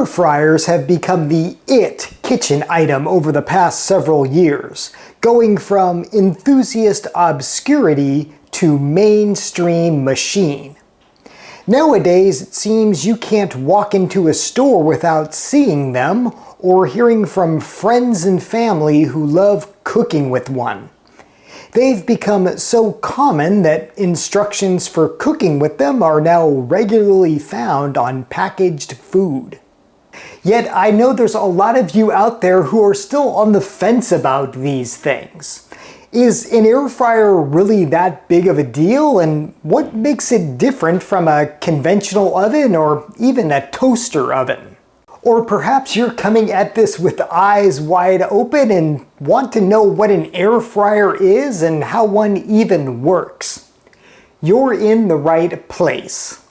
Air fryers have become the it kitchen item over the past several years, going from enthusiast obscurity to mainstream machine. Nowadays, it seems you can't walk into a store without seeing them or hearing from friends and family who love cooking with one. They've become so common that instructions for cooking with them are now regularly found on packaged food. Yet I know there's a lot of you out there who are still on the fence about these things. Is an air fryer really that big of a deal, and what makes it different from a conventional oven or even a toaster oven? Or perhaps you're coming at this with eyes wide open and want to know what an air fryer is and how one even works. You're in the right place.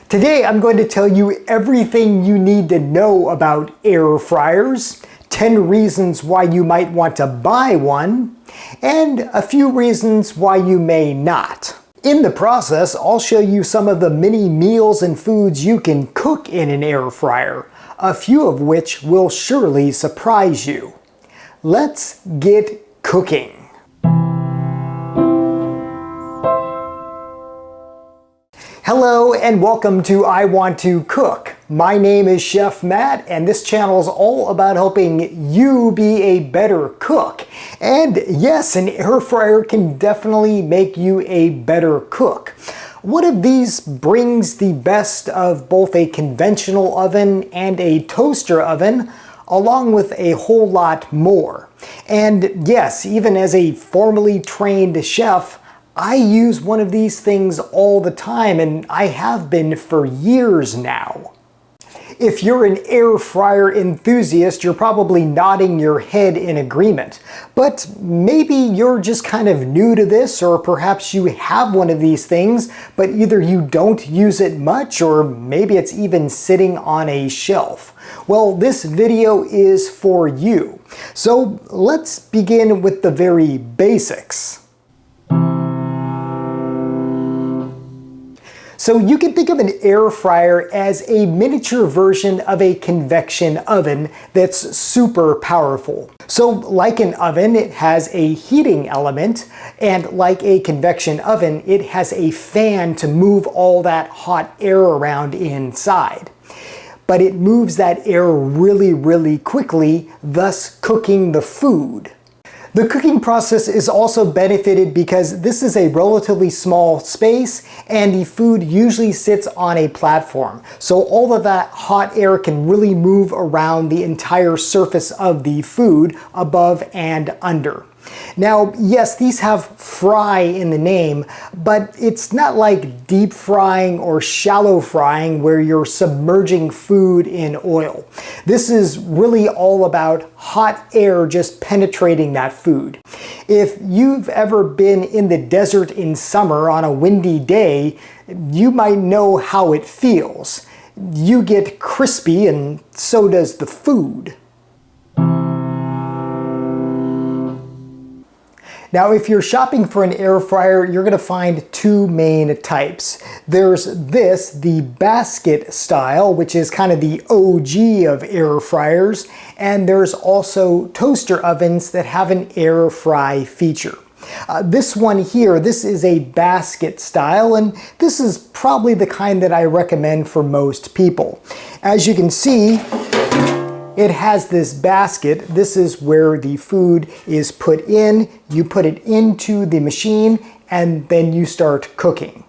Today I'm going to tell you everything you need to know about air fryers, 10 reasons why you might want to buy one, and a few reasons why you may not. In the process, I'll show you some of the many meals and foods you can cook in an air fryer, a few of which will surely surprise you. Let's get cooking. Hello and welcome to I Want to Cook. My name is Chef Matt and this channel is all about helping you be a better cook. And yes, an air fryer can definitely make you a better cook. One of these brings the best of both a conventional oven and a toaster oven, along with a whole lot more. And yes, even as a formally trained chef, I use one of these things all the time, and I have been for years now. If you're an air fryer enthusiast, you're probably nodding your head in agreement. But maybe you're just kind of new to this, or perhaps you have one of these things, but either you don't use it much, or maybe it's even sitting on a shelf. Well, this video is for you. So let's begin with the very basics. So you can think of an air fryer as a miniature version of a convection oven that's super powerful. So like an oven, it has a heating element, and like a convection oven, it has a fan to move all that hot air around inside. But it moves that air really quickly, thus cooking the food. The cooking process is also benefited because this is a relatively small space and the food usually sits on a platform. So all of that hot air can really move around the entire surface of the food above and under. Now, yes, these have fry in the name, but it's not like deep frying or shallow frying where you're submerging food in oil. This is really all about hot air just penetrating that food. If you've ever been in the desert in summer on a windy day, you might know how it feels. You get crispy and so does the food. Now, if you're shopping for an air fryer, you're going to find two main types. There's this, the basket style, which is kind of the OG of air fryers, and there's also toaster ovens that have an air fry feature. This one here, this is a basket style, and this is probably the kind that I recommend for most people. As you can see, it has this basket. This is where the food is put in. You put it into the machine and then you start cooking.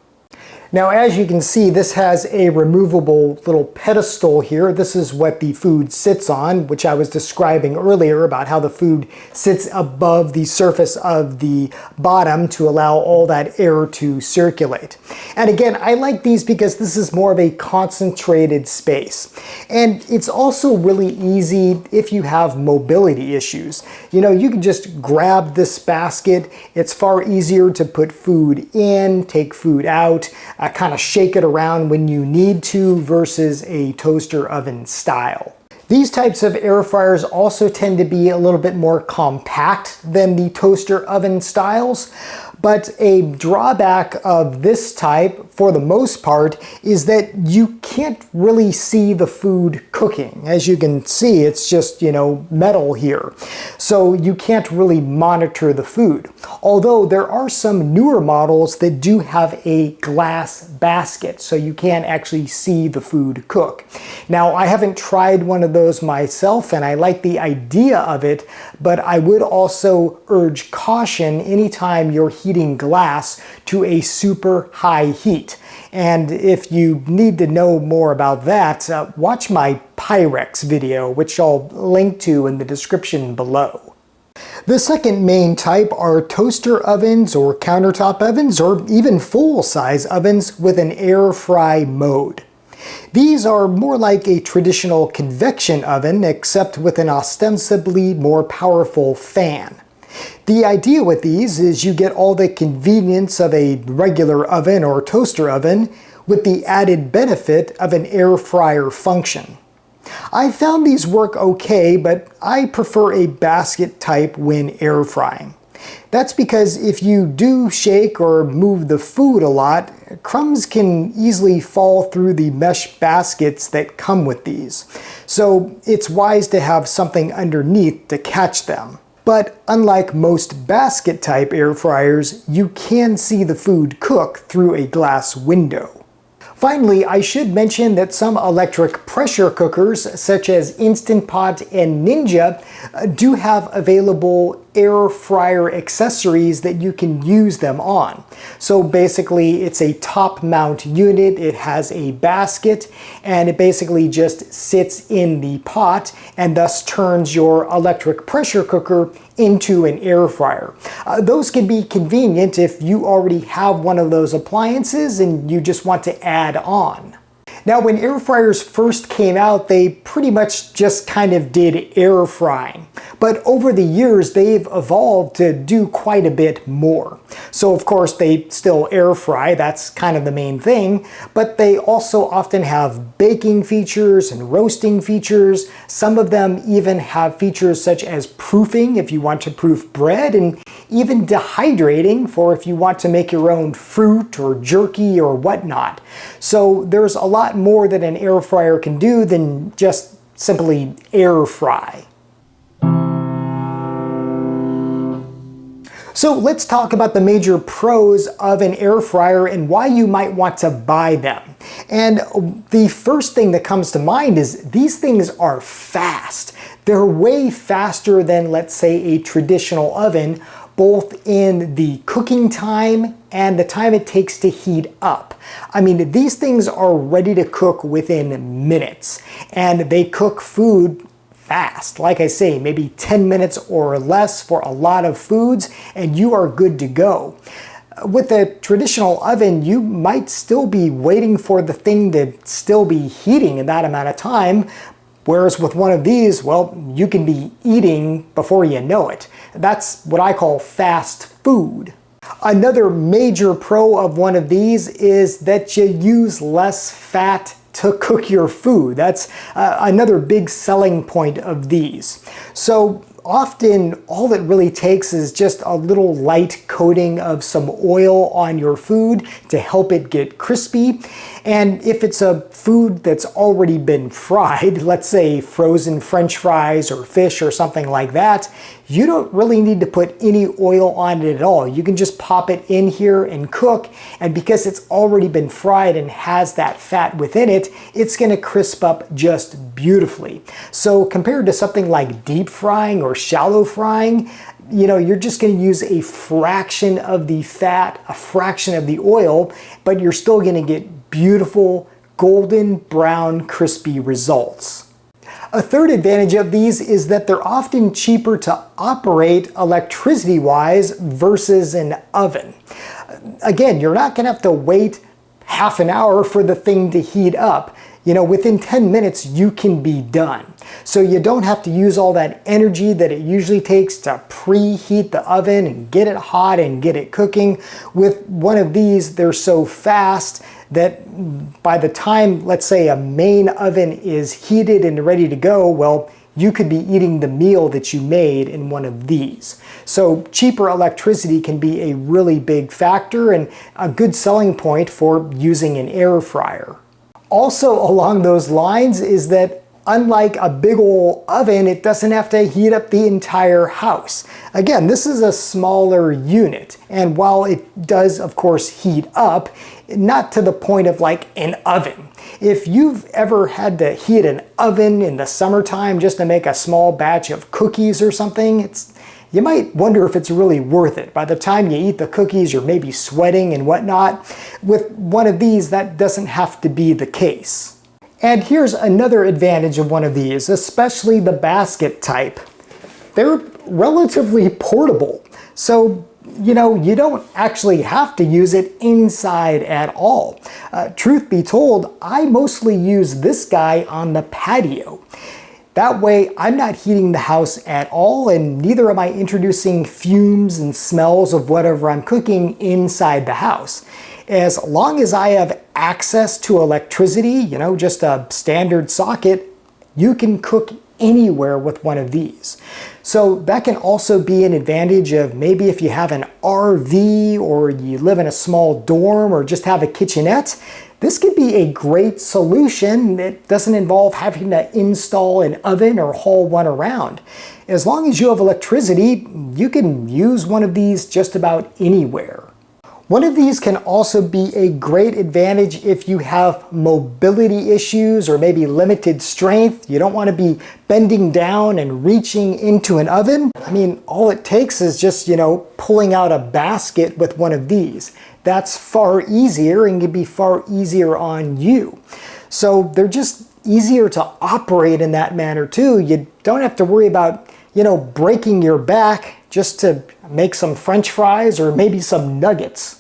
Now, as you can see, this has a removable little pedestal here. This is what the food sits on, which I was describing earlier about how the food sits above the surface of the bottom to allow all that air to circulate. And again, I like these because this is more of a concentrated space. And it's also really easy if you have mobility issues. You know, you can just grab this basket. It's far easier to put food in, take food out, kind of shake it around when you need to versus a toaster oven style. These types of air fryers also tend to be a little bit more compact than the toaster oven styles, but a drawback of this type for the most part, is that you can't really see the food cooking. As you can see, it's just, metal here. So you can't really monitor the food. Although there are some newer models that do have a glass basket, so you can actually see the food cook. Now, I haven't tried one of those myself, and I like the idea of it, but I would also urge caution anytime you're heating glass to a super high heat. And if you need to know more about that, watch my Pyrex video, which I'll link to in the description below. The second main type are toaster ovens or countertop ovens, or even full-size ovens with an air fry mode. These are more like a traditional convection oven, except with an ostensibly more powerful fan. The idea with these is you get all the convenience of a regular oven or toaster oven with the added benefit of an air fryer function. I found these work okay, but I prefer a basket type when air frying. That's because if you do shake or move the food a lot, crumbs can easily fall through the mesh baskets that come with these. So it's wise to have something underneath to catch them. But unlike most basket type air fryers, you can see the food cook through a glass window. Finally, I should mention that some electric pressure cookers, such as Instant Pot and Ninja, do have available air fryer accessories that you can use them on. So basically, it's a top mount unit, it has a basket, and it basically just sits in the pot and thus turns your electric pressure cooker into an air fryer. Those can be convenient if you already have one of those appliances and you just want to add on. Now, when air fryers first came out, they pretty much just kind of did air frying. But over the years, they've evolved to do quite a bit more. So of course, they still air fry, that's kind of the main thing, but they also often have baking features and roasting features. Some of them even have features such as proofing if you want to proof bread, and even dehydrating for if you want to make your own fruit or jerky or whatnot. So there's a lot more that an air fryer can do than just simply air fry. So let's talk about the major pros of an air fryer and why you might want to buy them. And the first thing that comes to mind is these things are fast. They're way faster than, let's say, a traditional oven, both in the cooking time and the time it takes to heat up. I mean, these things are ready to cook within minutes, and they cook food fast. Like I say, maybe 10 minutes or less for a lot of foods, and you are good to go. With a traditional oven, you might still be waiting for the thing to still be heating in that amount of time, whereas with one of these, well, you can be eating before you know it. That's what I call fast food. Another major pro of one of these is that you use less fat to cook your food. That's another big selling point of these. So often all it really takes is just a little light coating of some oil on your food to help it get crispy. And if it's a food that's already been fried, let's say frozen French fries or fish or something like that, you don't really need to put any oil on it at all. You can just pop it in here and cook, and because it's already been fried and has that fat within it, it's gonna crisp up just beautifully. So compared to something like deep frying or shallow frying, you're just going to use a fraction of the fat, a fraction of the oil, but you're still going to get beautiful, golden brown, crispy results. A third advantage of these is that they're often cheaper to operate electricity-wise versus an oven. Again, you're not going to have to wait half an hour for the thing to heat up. Within 10 minutes, you can be done. So you don't have to use all that energy that it usually takes to preheat the oven and get it hot and get it cooking. With one of these, they're so fast that by the time, let's say, a main oven is heated and ready to go, well, you could be eating the meal that you made in one of these. So cheaper electricity can be a really big factor and a good selling point for using an air fryer. Also along those lines is that unlike a big old oven, it doesn't have to heat up the entire house. Again, this is a smaller unit, and while it does of course heat up, not to the point of like an oven. If you've ever had to heat an oven in the summertime just to make a small batch of cookies or something, you might wonder if it's really worth it. By the time you eat the cookies, you're maybe sweating and whatnot. With one of these, that doesn't have to be the case. And here's another advantage of one of these, especially the basket type. They're relatively portable. So, you don't actually have to use it inside at all. Truth be told, I mostly use this guy on the patio. That way, I'm not heating the house at all, and neither am I introducing fumes and smells of whatever I'm cooking inside the house. As long as I have access to electricity, just a standard socket, you can cook anywhere with one of these. So that can also be an advantage of maybe if you have an RV or you live in a small dorm or just have a kitchenette. This could be a great solution that doesn't involve having to install an oven or haul one around. As long as you have electricity, you can use one of these just about anywhere. One of these can also be a great advantage if you have mobility issues or maybe limited strength. You don't want to be bending down and reaching into an oven. I mean, all it takes is just, pulling out a basket with one of these. That's far easier and can be far easier on you. So they're just easier to operate in that manner too. You don't have to worry about, breaking your back just to make some French fries or maybe some nuggets.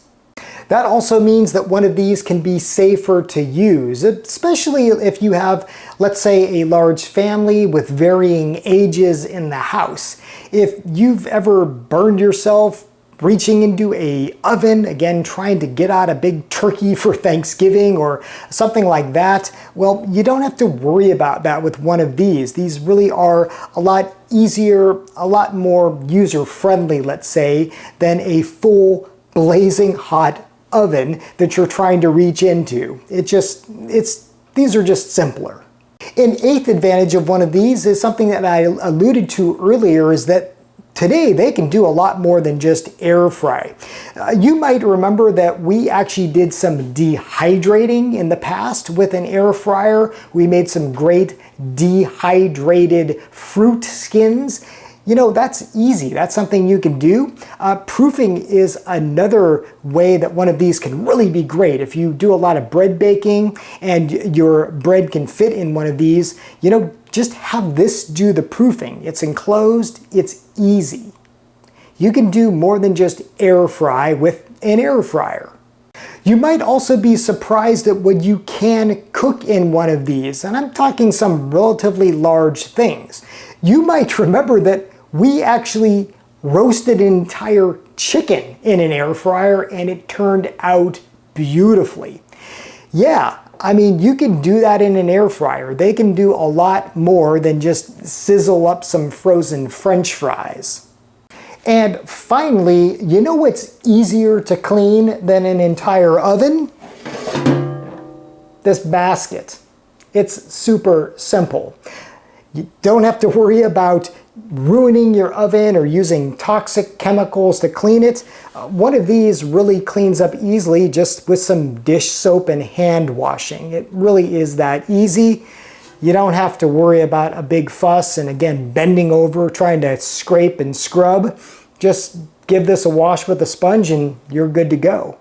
That also means that one of these can be safer to use, especially if you have, let's say, a large family with varying ages in the house. If you've ever burned yourself reaching into an oven, again, trying to get out a big turkey for Thanksgiving or something like that, well, you don't have to worry about that with one of these. These really are a lot easier, a lot more user-friendly, let's say, than a full blazing hot oven that you're trying to reach into. These are just simpler. An eighth advantage of one of these is something that I alluded to earlier, is that today they can do a lot more than just air fry. You might remember that we actually did some dehydrating in the past with an air fryer. We made some great dehydrated fruit skins. That's easy. That's something you can do. Proofing is another way that one of these can really be great. If you do a lot of bread baking and your bread can fit in one of these, just have this do the proofing. It's enclosed, it's easy. You can do more than just air fry with an air fryer. You might also be surprised at what you can cook in one of these, and I'm talking some relatively large things. You might remember that we actually roasted an entire chicken in an air fryer and it turned out beautifully. Yeah, I mean, you can do that in an air fryer. They can do a lot more than just sizzle up some frozen French fries. And finally, what's easier to clean than an entire oven? This basket. It's super simple. You don't have to worry about ruining your oven or using toxic chemicals to clean it. One of these really cleans up easily just with some dish soap and hand washing. It really is that easy. You don't have to worry about a big fuss and again bending over trying to scrape and scrub. Just give this a wash with a sponge and you're good to go.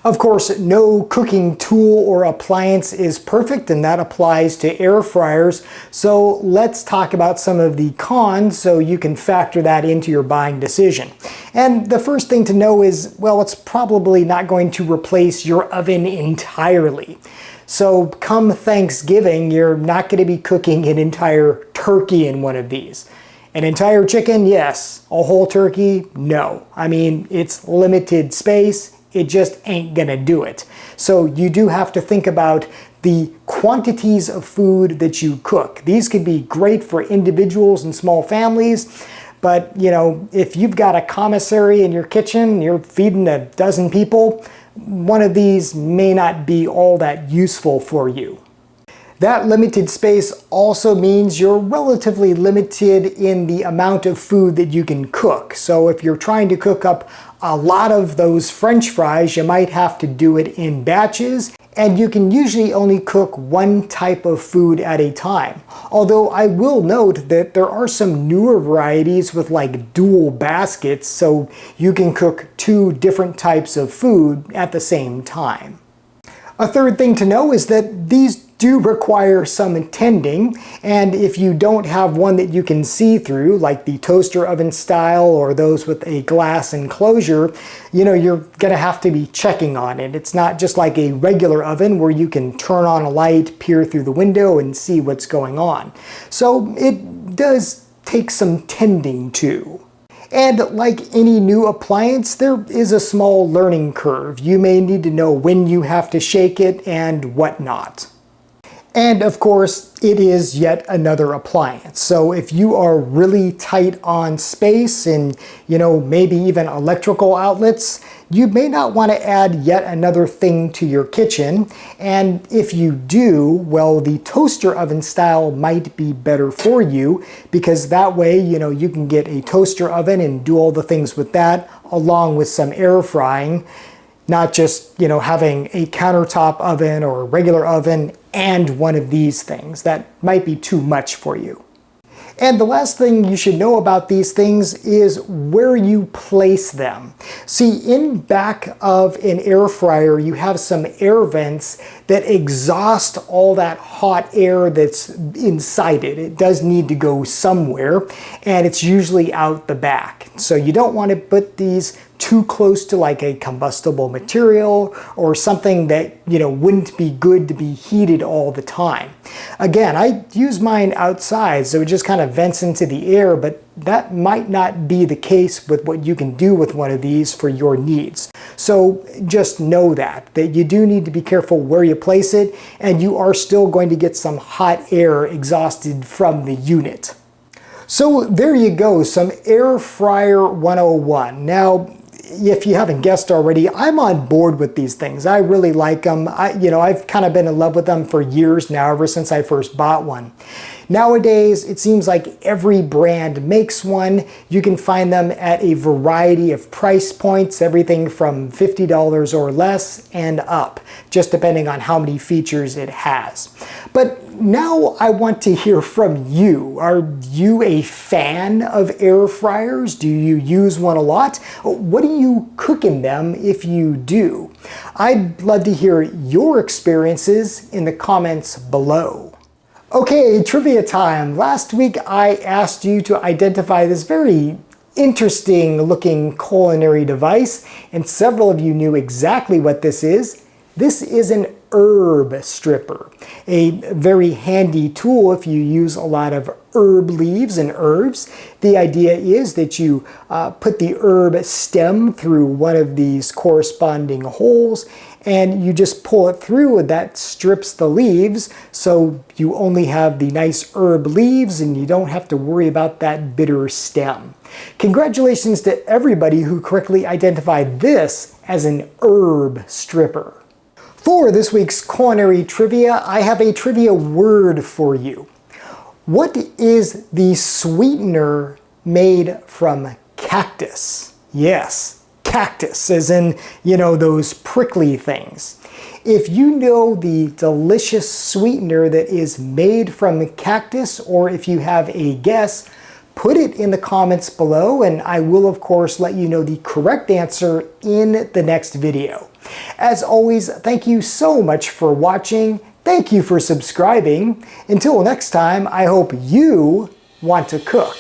Of course, no cooking tool or appliance is perfect, and that applies to air fryers. So let's talk about some of the cons so you can factor that into your buying decision. And the first thing to know is, well, it's probably not going to replace your oven entirely. So come Thanksgiving, you're not going to be cooking an entire turkey in one of these. An entire chicken, yes. A whole turkey, no. I mean, it's limited space. It just ain't gonna do it. So you do have to think about the quantities of food that you cook. These could be great for individuals and small families, but you know, if you've got a commissary in your kitchen, you're feeding a dozen people, one of these may not be all that useful for you. That limited space also means you're relatively limited in the amount of food that you can cook. So if you're trying to cook up a lot of those French fries, you might have to do it in batches, and you can usually only cook one type of food at a time. Although I will note that there are some newer varieties with like dual baskets, so you can cook two different types of food at the same time. A third thing to know is that these do require some tending, and if you don't have one that you can see through, like the toaster oven style or those with a glass enclosure, you know, you're gonna have to be checking on it. It's not just like a regular oven where you can turn on a light, peer through the window, and see what's going on. So it does take some tending to. And like any new appliance, there is a small learning curve. You may need to know when you have to shake it and whatnot. And of course, it is yet another appliance. So if you are really tight on space and, you know, maybe even electrical outlets, you may not want to add yet another thing to your kitchen. And if you do, well, the toaster oven style might be better for you, because that way, you know, you can get a toaster oven and do all the things with that, along with some air frying. Not just, you know, having a countertop oven or a regular oven and one of these things. That might be too much for you. And the last thing you should know about these things is where you place them. See, in back of an air fryer, you have some air vents that exhaust all that hot air that's inside it. It does need to go somewhere, and it's usually out the back. So you don't want to put these too close to like a combustible material or something that, you know, wouldn't be good to be heated all the time. Again, I use mine outside, so it just kind of vents into the air, but that might not be the case with what you can do with one of these for your needs. So just know that you do need to be careful where you place it, and you are still going to get some hot air exhausted from the unit. So there you go, some air fryer 101. Now, if you haven't guessed already, I'm on board with these things. I really like them. I've kind of been in love with them for years now, ever since I first bought one. Nowadays, it seems like every brand makes one. You can find them at a variety of price points, everything from $50 or less and up, just depending on how many features it has. But now I want to hear from you. Are you a fan of air fryers? Do you use one a lot? What do you cook in them if you do? I'd love to hear your experiences in the comments below. Okay, trivia time. Last week I asked you to identify this very interesting looking culinary device, and several of you knew exactly what this is. This is an herb stripper, a very handy tool if you use a lot of herb leaves and herbs. The idea is that you put the herb stem through one of these corresponding holes, and you just pull it through, and that strips the leaves, so you only have the nice herb leaves and you don't have to worry about that bitter stem. Congratulations to everybody who correctly identified this as an herb stripper. For this week's culinary trivia, I have a trivia word for you. What is the sweetener made from cactus? Yes, cactus, as in, you know, those prickly things. If you know the delicious sweetener that is made from cactus, or if you have a guess, put it in the comments below, and I will of course let you know the correct answer in the next video. As always, thank you so much for watching. Thank you for subscribing. Until next time, I hope you want to cook.